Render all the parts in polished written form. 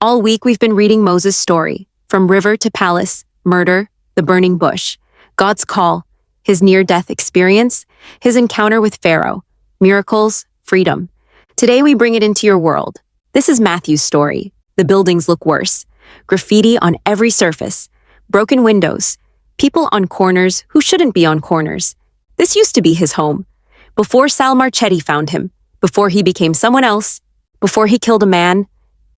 All week we've been reading Moses' story, from river to palace, murder, the burning bush, God's call, his near-death experience, his encounter with Pharaoh, miracles, freedom. Today we bring it into your world. This is Matthew's story. The buildings look worse. Graffiti on every surface, broken windows, people on corners who shouldn't be on corners. This used to be his home. Before Sal Marchetti found him, before he became someone else, before he killed a man.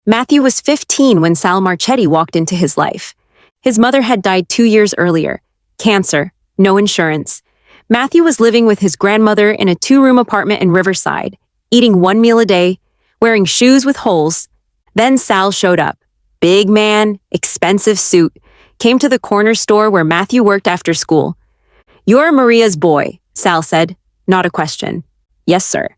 Matthew was 15 when Sal Marchetti walked into his life. His mother had died 2 years earlier. Cancer, no insurance. Matthew was living with his grandmother in a 2-room apartment in Riverside, eating 1 meal a day, wearing shoes with holes. Then Sal showed up. Big man, expensive suit, came to the corner store where Matthew worked after school. "You're Maria's boy," Sal said. Not a question. "Yes, sir."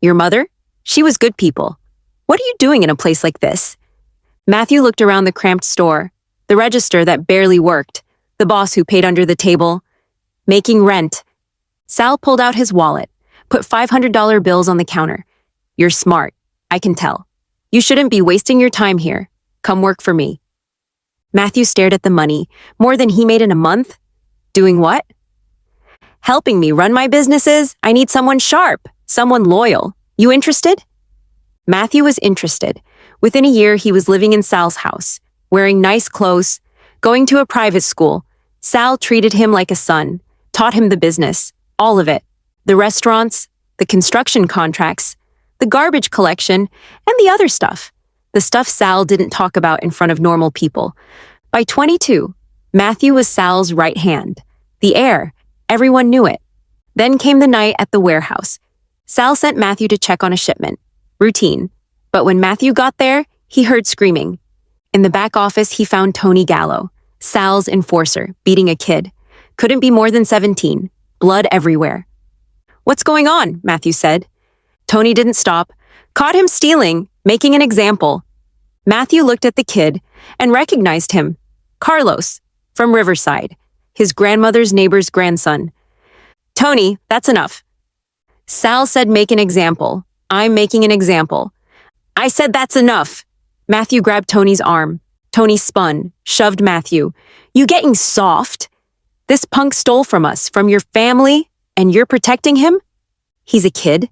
"Your mother? She was good people. What are you doing in a place like this?" Matthew looked around the cramped store, the register that barely worked, the boss who paid under the table, making rent. Sal pulled out his wallet, put $500 bills on the counter. "You're smart, I can tell. You shouldn't be wasting your time here. Come work for me." Matthew stared at the money, more than he made in a month. Doing what? "Helping me run my businesses. I need someone sharp, someone loyal. You interested?" Matthew was interested. Within a year, he was living in Sal's house, wearing nice clothes, going to a private school. Sal treated him like a son, taught him the business, all of it. The restaurants, the construction contracts, the garbage collection, and the other stuff. The stuff Sal didn't talk about in front of normal people. By 22, Matthew was Sal's right hand. The heir. Everyone knew it. Then came the night at the warehouse. Sal sent Matthew to check on a shipment. Routine. But when Matthew got there, he heard screaming. In the back office, he found Tony Gallo, Sal's enforcer, beating a kid. Couldn't be more than 17. Blood everywhere. "What's going on?" Matthew said. Tony didn't stop. Caught him stealing, making an example. Matthew looked at the kid and recognized him. Carlos, from Riverside, his grandmother's neighbor's grandson. "Tony, that's enough." Sal said, "Make an example." "I'm making an example." "I said that's enough." Matthew grabbed Tony's arm. Tony spun, shoved Matthew. "You getting soft? This punk stole from us, from your family, and you're protecting him? He's a kid."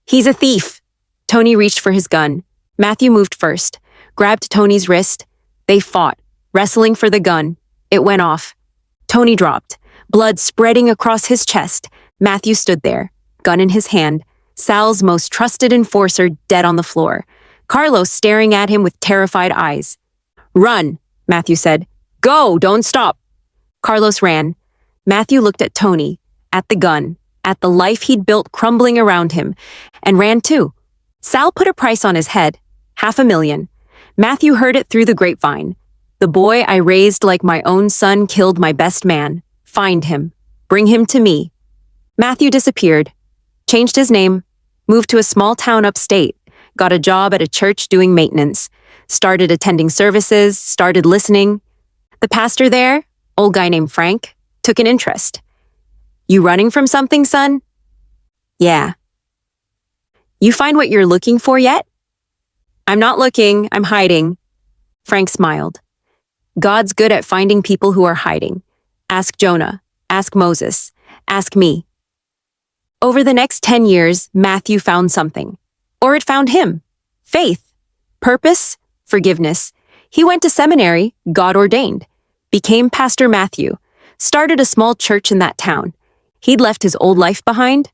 "He's a thief." Tony reached for his gun. Matthew moved first, grabbed Tony's wrist. They fought, wrestling for the gun. It went off. Tony dropped, blood spreading across his chest. Matthew stood there, gun in his hand. Sal's most trusted enforcer dead on the floor. Carlos staring at him with terrified eyes. "Run," Matthew said. "Go, don't stop." Carlos ran. Matthew looked at Tony, at the gun, at the life he'd built crumbling around him, and ran too. Sal put a price on his head, $500,000. Matthew heard it through the grapevine. "The boy I raised like my own son killed my best man. Find him. Bring him to me." Matthew disappeared, changed his name, moved to a small town upstate, got a job at a church doing maintenance, started attending services, started listening. The pastor there, old guy named Frank, took an interest. "You running from something, son?" "Yeah." "You find what you're looking for yet?" "I'm not looking, I'm hiding." Frank smiled. "God's good at finding people who are hiding. Ask Jonah, ask Moses, ask me." Over the next 10 years, Matthew found something. Or it found him. Faith, purpose, forgiveness. He went to seminary, God ordained, became Pastor Matthew, started a small church in that town. He'd left his old life behind,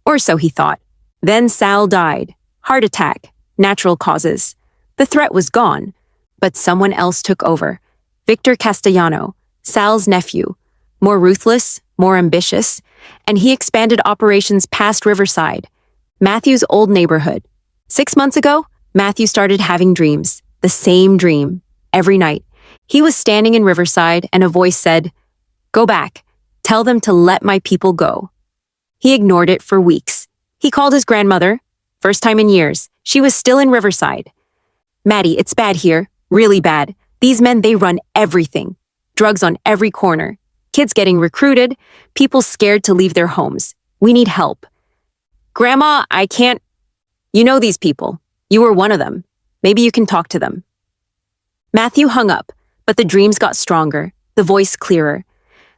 or so he thought. Then Sal died. Heart attack, natural causes. The threat was gone, but someone else took over. Victor Castellano, Sal's nephew, more ruthless, more ambitious, and he expanded operations past Riverside, Matthew's old neighborhood. 6 months ago, Matthew started having dreams, the same dream, every night. He was standing in Riverside and a voice said, "Go back, tell them to let my people go." He ignored it for weeks. He called his grandmother, first time in years. She was still in Riverside. "Maddie, it's bad here, really bad. These men, they run everything. Drugs on every corner. Kids getting recruited, people scared to leave their homes. We need help." "Grandma, I can't." "You know these people. You were one of them. Maybe you can talk to them." Matthew hung up, but the dreams got stronger, the voice clearer.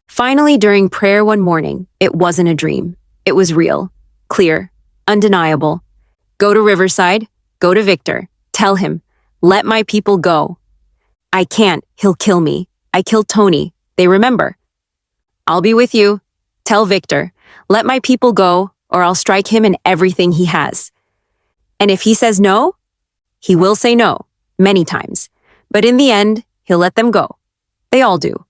Finally, during prayer one morning, it wasn't a dream. It was real, clear, undeniable. Go to Riverside, go to Victor, tell him, let my people go. I can't, he'll kill me. I killed Tony, they remember. I'll be with you. Tell Victor, let my people go, or I'll strike him and everything he has. And if he says no, he will say no, many times. But in the end, he'll let them go. They all do.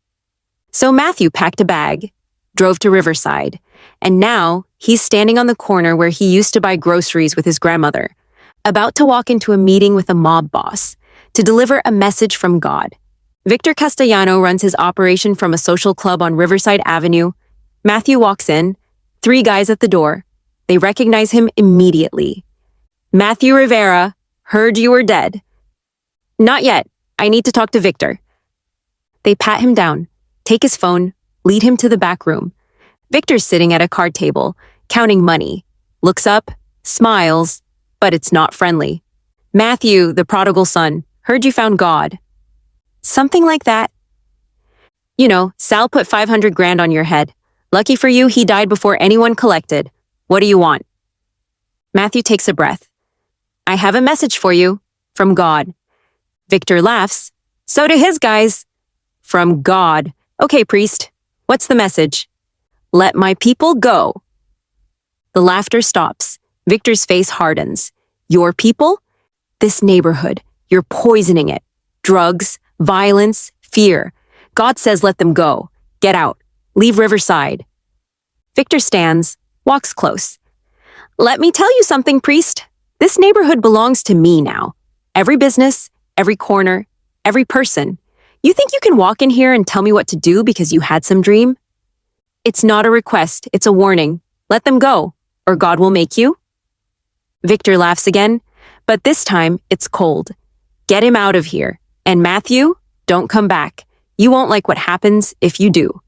So Matthew packed a bag, drove to Riverside, and now he's standing on the corner where he used to buy groceries with his grandmother, about to walk into a meeting with a mob boss to deliver a message from God. Victor Castellano runs his operation from a social club on Riverside Avenue. Matthew walks in, 3 guys at the door. They recognize him immediately. Matthew Rivera, heard you were dead. Not yet. I need to talk to Victor. They pat him down, take his phone, lead him to the back room. Victor's sitting at a card table, counting money. Looks up, smiles, but it's not friendly. Matthew, the prodigal son, heard you found God. Something like that. You know, Sal put 500 grand on your head. Lucky for you, he died before anyone collected. What do you want? Matthew takes a breath. I have a message for you, from God. Victor laughs. So do his guys. From God. Okay, priest. What's the message? Let my people go. The laughter stops. Victor's face hardens. Your people? This neighborhood. You're poisoning it. Drugs, violence, fear. God says let them go. Get out. Leave Riverside. Victor stands, walks close. Let me tell you something, priest. This neighborhood belongs to me now. Every business, every corner, every person. You think you can walk in here and tell me what to do because you had some dream? It's not a request, it's a warning. Let them go, or God will make you. Victor laughs again, but this time it's cold. Get him out of here. And Matthew, don't come back. You won't like what happens if you do.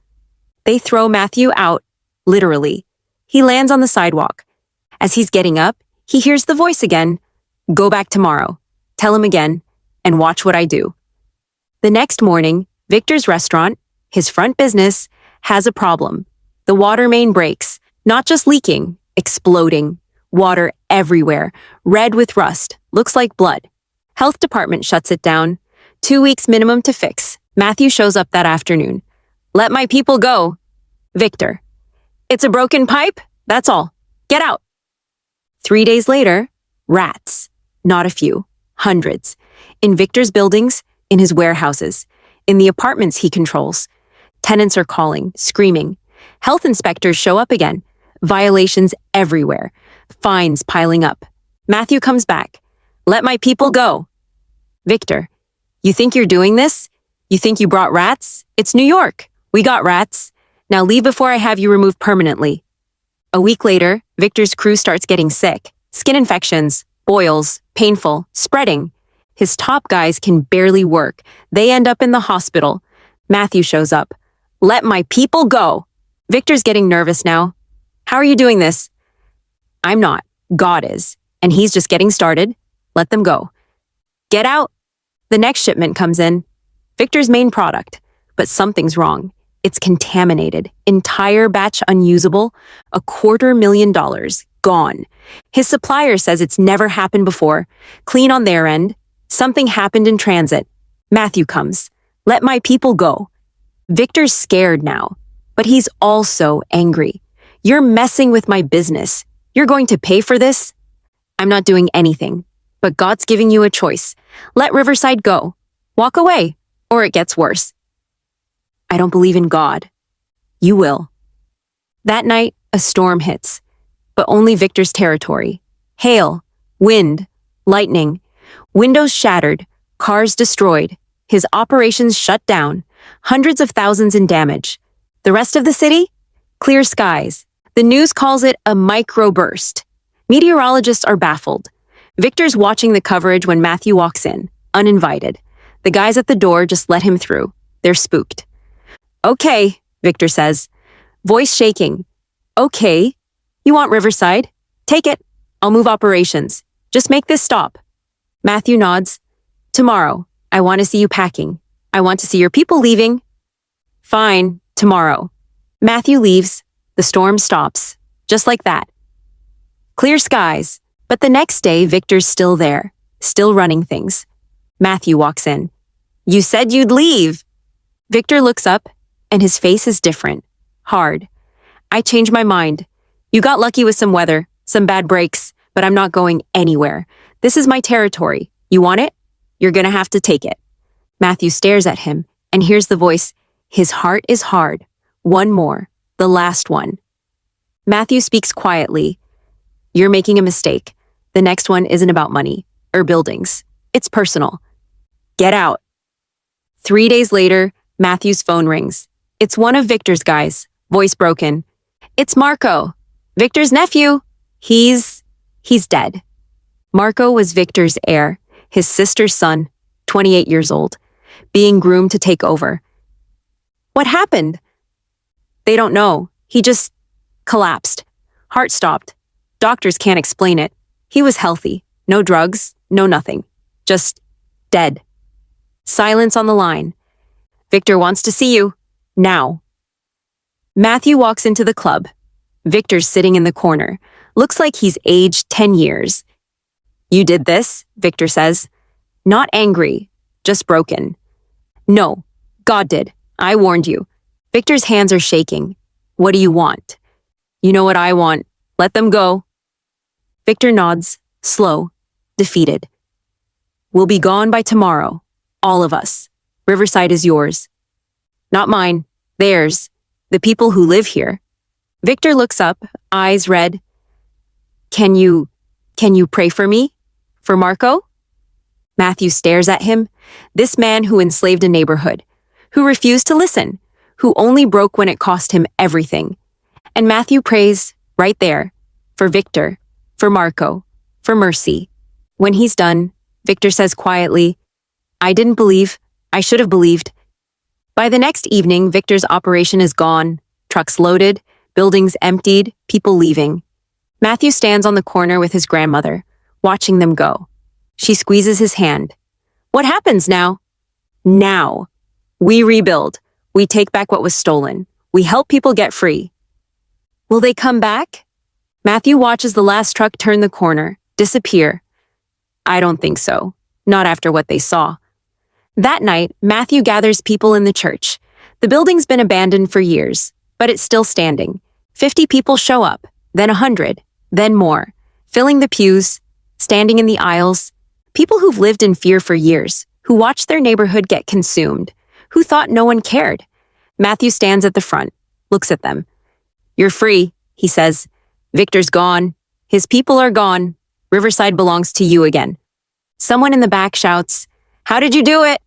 They throw Matthew out, literally. He lands on the sidewalk. As he's getting up, he hears the voice again. Go back tomorrow. Tell him again, and watch what I do. The next morning, Victor's restaurant, his front business, has a problem. The water main breaks, not just leaking, exploding. Water everywhere, red with rust, looks like blood. Health department shuts it down. 2 weeks minimum to fix. Matthew shows up that afternoon. Let my people go. Victor. It's a broken pipe? That's all. Get out. 3 days later, rats. Not a few. Hundreds. In Victor's buildings, in his warehouses, in the apartments he controls. Tenants are calling, screaming. Health inspectors show up again. Violations everywhere. Fines piling up. Matthew comes back. Let my people go. Victor. You think you're doing this? You think you brought rats? It's New York. We got rats. Now leave before I have you removed permanently. A week later, Victor's crew starts getting sick. Skin infections, boils, painful, spreading. His top guys can barely work. They end up in the hospital. Matthew shows up. Let my people go. Victor's getting nervous now. How are you doing this? I'm not. God is. And he's just getting started. Let them go. Get out. The next shipment comes in. Victor's main product. But something's wrong. It's contaminated. Entire batch unusable. $250,000. Gone. His supplier says it's never happened before. Clean on their end. Something happened in transit. Matthew comes. Let my people go. Victor's scared now. But he's also angry. You're messing with my business. You're going to pay for this? I'm not doing anything. But God's giving you a choice. Let Riverside go. Walk away, or it gets worse. I don't believe in God. You will. That night, a storm hits. But only Victor's territory. Hail, wind, lightning. Windows shattered, cars destroyed. His operations shut down. Hundreds of thousands in damage. The rest of the city? Clear skies. The news calls it a microburst. Meteorologists are baffled. Victor's watching the coverage when Matthew walks in, uninvited. The guys at the door just let him through. They're spooked. Okay, Victor says, voice shaking. Okay. You want Riverside? Take it. I'll move operations. Just make this stop. Matthew nods. Tomorrow. I want to see you packing. I want to see your people leaving. Fine, tomorrow. Matthew leaves. The storm stops. Just like that. Clear skies. But the next day, Victor's still there, still running things. Matthew walks in. You said you'd leave. Victor looks up, and his face is different. Hard. I changed my mind. You got lucky with some weather, some bad breaks, but I'm not going anywhere. This is my territory. You want it? You're gonna have to take it. Matthew stares at him and hears the voice. His heart is hard. One more. The last one. Matthew speaks quietly. You're making a mistake. The next one isn't about money or buildings. It's personal. Get out. 3 days later, Matthew's phone rings. It's one of Victor's guys, voice broken. It's Marco, Victor's nephew. He's dead. Marco was Victor's heir, his sister's son, 28 years old, being groomed to take over. What happened? They don't know. He just collapsed. Heart stopped. Doctors can't explain it. He was healthy. No drugs, no nothing. Just dead. Silence on the line. Victor wants to see you. Now. Matthew walks into the club. Victor's sitting in the corner. Looks like he's aged 10 years. You did this, Victor says. Not angry, just broken. No, God did. I warned you. Victor's hands are shaking. What do you want? You know what I want. Let them go. Victor nods, slow, defeated. We'll be gone by tomorrow. All of us. Riverside is yours. Not mine. Theirs. The people who live here. Victor looks up, eyes red. Can you pray for me? For Marco? Matthew stares at him. This man who enslaved a neighborhood. Who refused to listen. Who only broke when it cost him everything. And Matthew prays, right there, for Victor, for Marco, for mercy. When he's done, Victor says quietly, I didn't believe. I should have believed. By the next evening, Victor's operation is gone. Trucks loaded, buildings emptied, people leaving. Matthew stands on the corner with his grandmother, watching them go. She squeezes his hand. What happens now? Now. We rebuild. We take back what was stolen. We help people get free. Will they come back? Matthew watches the last truck turn the corner, disappear. I don't think so. Not after what they saw. That night, Matthew gathers people in the church. The building's been abandoned for years, but it's still standing. 50 people show up, then 100, then more, filling the pews, standing in the aisles. People who've lived in fear for years, who watched their neighborhood get consumed, who thought no one cared. Matthew stands at the front, looks at them. You're free, he says. Victor's gone. His people are gone. Riverside belongs to you again. Someone in the back shouts, How did you do it?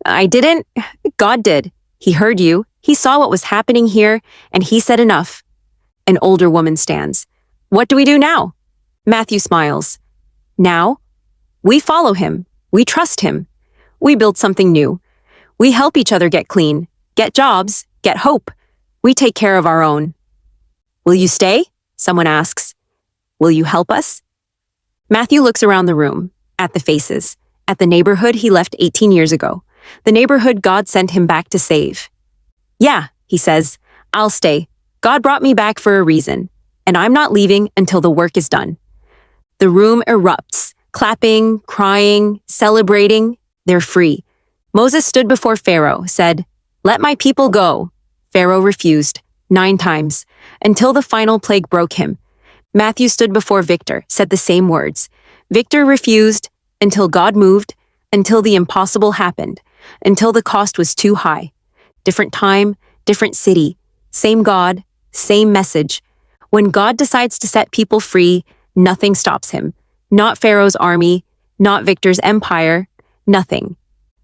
I didn't. God did. He heard you. He saw what was happening here, and he said enough. An older woman stands. What do we do now? Matthew smiles. Now? We follow him. We trust him. We build something new. We help each other get clean, get jobs, get hope. We take care of our own. Will you stay? Someone asks. Will you help us? Matthew looks around the room, at the faces, at the neighborhood he left 18 years ago, the neighborhood God sent him back to save. Yeah, he says, I'll stay. God brought me back for a reason, and I'm not leaving until the work is done. The room erupts, clapping, crying, celebrating. They're free. Moses stood before Pharaoh, said, Let my people go. Pharaoh refused, 9 times, until the final plague broke him. Matthew stood before Victor, said the same words. Victor refused, until God moved, until the impossible happened, until the cost was too high. Different time, different city, same God, same message. When God decides to set people free, nothing stops him. Not Pharaoh's army, not Victor's empire, nothing.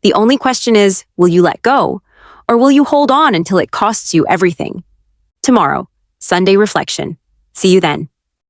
The only question is, will you let go? Or will you hold on until it costs you everything? Tomorrow, Sunday Reflection. See you then.